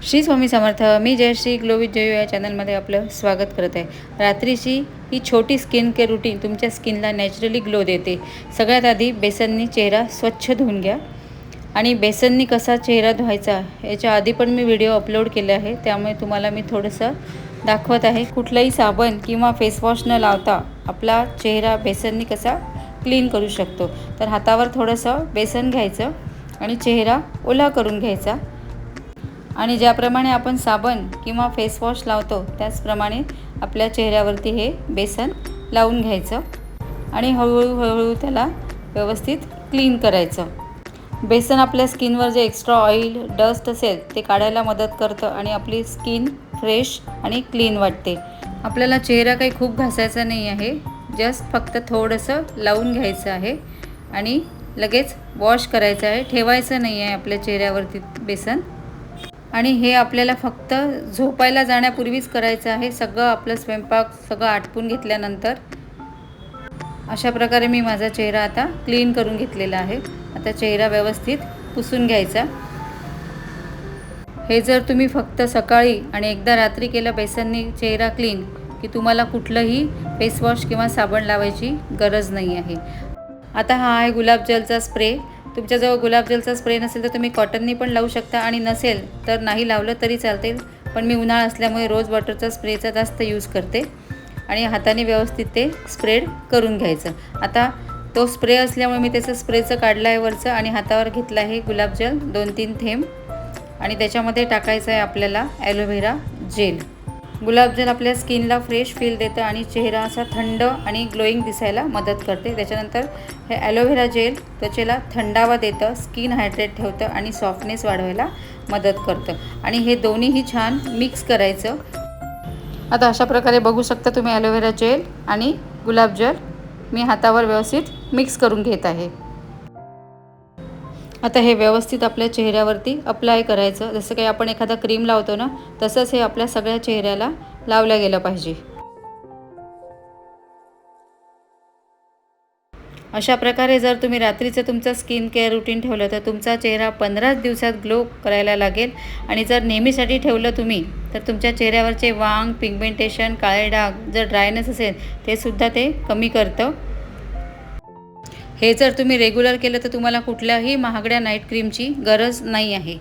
श्री स्वामी समर्थ। मी Jayashree glow with Jayu या चॅनलमध्ये आपलं स्वागत करत आहे। रात्रीची ही छोटी स्किन केअर रूटीन तुमच्या स्किनला नॅचरली ग्लो देते। सगळ्यात आधी बेसननी चेहरा स्वच्छ धुवून घ्या आणि बेसननी कसा चेहरा धुवायचा याच्या आधी पण मी व्हिडिओ अपलोड केले आहे, त्यामुळे तुम्हाला मी थोडंसं दाखवत आहे। कुठलाही साबण किंवा फेसवॉश न लावता आपला चेहरा बेसननी कसा क्लीन करू शकतो। तर हातावर थोडंसं बेसन घ्यायचं आणि चेहरा ओला करून घ्यायचा आणि ज्याप्रमाणे आपण साबण किंवा फेसवॉश लावतो त्याचप्रमाणे आपल्या चेहऱ्यावरती हे बेसन लावून घ्यायचं आणि हळूहळू त्याला व्यवस्थित क्लीन करायचं। बेसन आपल्या स्किनवर जे एक्स्ट्रा ऑइल डस्ट असेल ते काढायला मदत करतं आणि आपली स्किन फ्रेश आणि क्लीन वाटते। आपल्याला चेहरा काही खूप घासायचा नाही आहे, जस्ट फक्त थोडंसं लावून घ्यायचं आहे आणि लगेच वॉश करायचं आहे, ठेवायचं नाही आहे आपल्या चेहऱ्यावरती बेसन। आणि हे आपल्याला फक्त झोपायला जाण्यापूर्वीच करायचं आहे। सगळं आपलं स्वयंपाक सगळं आटपून घेतल्यानंतर अशा प्रकारे मी माझा चेहरा आता क्लीन करून घेतलेला आहे। आता चेहरा व्यवस्थित पुसून घ्यायचा। हे जर तुम्ही फक्त सकाळी आणि एकदा रात्री केलं बेसननी चेहरा क्लीन की तुम्हाला कुठलंही फेसवॉश किंवा साबण लावायची गरज नाही आहे। आता हा आहे गुलाबजलचा स्प्रे। तुमच्याजवळ गुलाबजलचा स्प्रे नसेल तर तुम्ही कॉटननी पण लावू शकता आणि नसेल तर नाही लावलं तरी चालते, पण मी उन्हाळा असल्यामुळे रोज वॉटरचा स्प्रेचा जास्त यूज करते आणि हाताने व्यवस्थित ते स्प्रेड करून घ्यायचं। आता तो स्प्रे असल्यामुळे मी त्याचं स्प्रेचं काढलं आहे वरचं आणि हातावर घेतलं आहे गुलाबजल 2-3 थेंब आणि त्याच्यामध्ये टाकायचं आहे आपल्याला ॲलोव्हेरा जेल। गुलाबजल आपल्या स्किनला फ्रेश फील देतं आणि चेहरा असा थंड आणि ग्लोईंग दिसायला मदत करते। त्याच्यानंतर हे ॲलोव्हेरा जेल त्वचेला थंडावा देतं, स्किन हायड्रेट ठेवतं आणि सॉफ्टनेस वाढवायला मदत करतं आणि हे दोन्हीही छान मिक्स करायचं। आता अशा प्रकारे बघू शकता तुम्ही ॲलोव्हेरा जेल आणि गुलाबजल मी हातावर व्यवस्थित मिक्स करून घेत आहे। आता हे व्यवस्थित आपल्या चेहऱ्यावरती अप्लाय करायचं, जसं काही आपण एखादा क्रीम लावतो ना तसंच हे आपल्या सगळ्या चेहऱ्याला लावलं गेलं पाहिजे। अशा प्रकारे जर तुम्ही रात्रीचं तुमचं स्किन केअर रूटीन ठेवलं तर तुमचा चेहरा 15 दिवसात ग्लो करायला लागेल आणि जर नेहमीसाठी ठेवलं तुम्ही तर तुमच्या चेहऱ्यावरचे वांग, पिगमेंटेशन, काळे डाग, जर ड्रायनेस असेल ते सुद्धा ते कमी करतं। हे जर तुम्ही रेग्युलर केलं तर तुम्हाला कुठल्याही महागड्या नाईट क्रीमची गरज नाही आहे।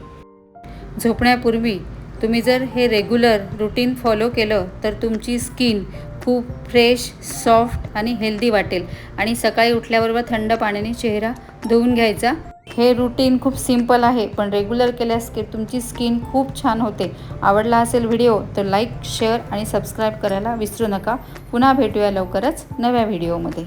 झोपण्यापूर्वी तुम्ही जर हे रेग्युलर रूटीन फॉलो केलं तर तुमची स्किन खूप फ्रेश, सॉफ्ट आणि हेल्दी वाटेल आणि सकाळी उठल्याबरोबर थंड पाण्याने चेहरा धुवून घ्यायचा। हे रूटीन खूप सिंपल आहे, पण रेग्युलर केल्यास की तुमची स्किन खूप छान होते। आवडला असेल व्हिडिओ तर लाईक, शेअर आणि सबस्क्राईब करायला विसरू नका। पुन्हा भेटूया लवकरच नव्या व्हिडिओमध्ये।